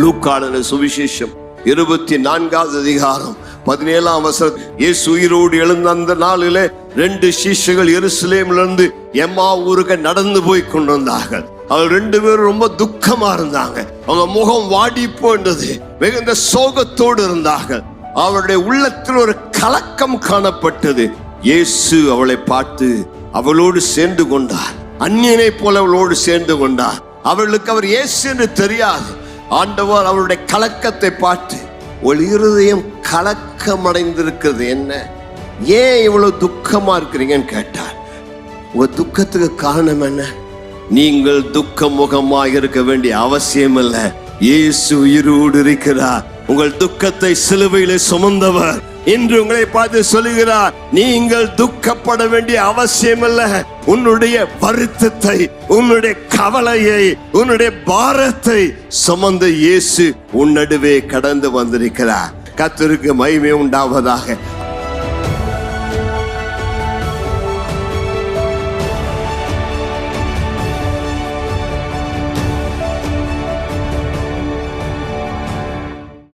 லூக்கான சுவிசேஷம் 24வது அதிகாரம் 17ஆம் வசனம். இயேசு உயிரோடு எழுந்த அந்த நாளிலே 2 சீஷர்கள் எருசலேமிலிருந்து எம்மா ஊருக்கு நடந்து போய் கொண்டிருந்தார்கள். அவங்க 2 பேரும் ரொம்ப துக்கமா இருந்தாங்க. அவங்க முகம் வாடி போன்றது, மிகுந்த சோகத்தோடு இருந்தார்கள். அவருடைய உள்ளத்தில் ஒரு கலக்கம் காணப்பட்டது. இயேசு அவளை பார்த்து அவளோடு சேர்ந்து கொண்டார். அந்நியனை போல அவளோடு சேர்ந்து கொண்டார். அவளுக்கு அவர் இயேசு என்று தெரியாது. ஆண்டவர் அவருடைய கலக்கத்தை பார்த்து, ஒரு இருதயம் கலக்கம் அடைந்திருக்கிறது, என்ன, ஏன் இவ்வளவு துக்கமா இருக்கிறீங்கன்னு கேட்டார். உங்க துக்கத்துக்கு காரணம் என்ன? நீங்கள் துக்க முகமாக இருக்க வேண்டிய அவசியம் இல்லை. இயேசு உயிரோடு இருக்கிறார். உங்கள் துக்கத்தை சிலுவையிலே சுமந்தவர் இன்று உங்களை பார்த்து சொல்லுகிறார், நீங்கள் துக்கப்பட வேண்டிய அவசியம் இல்லை. உன்னுடைய வருத்தத்தை, உன்னுடைய கவலையை, உன்னுடைய பாரத்தை சுமந்த இயேசு உன் நடுவே கடந்து வந்திருக்கிறார். கர்த்தருக்கு மகிமை உண்டாவதாக.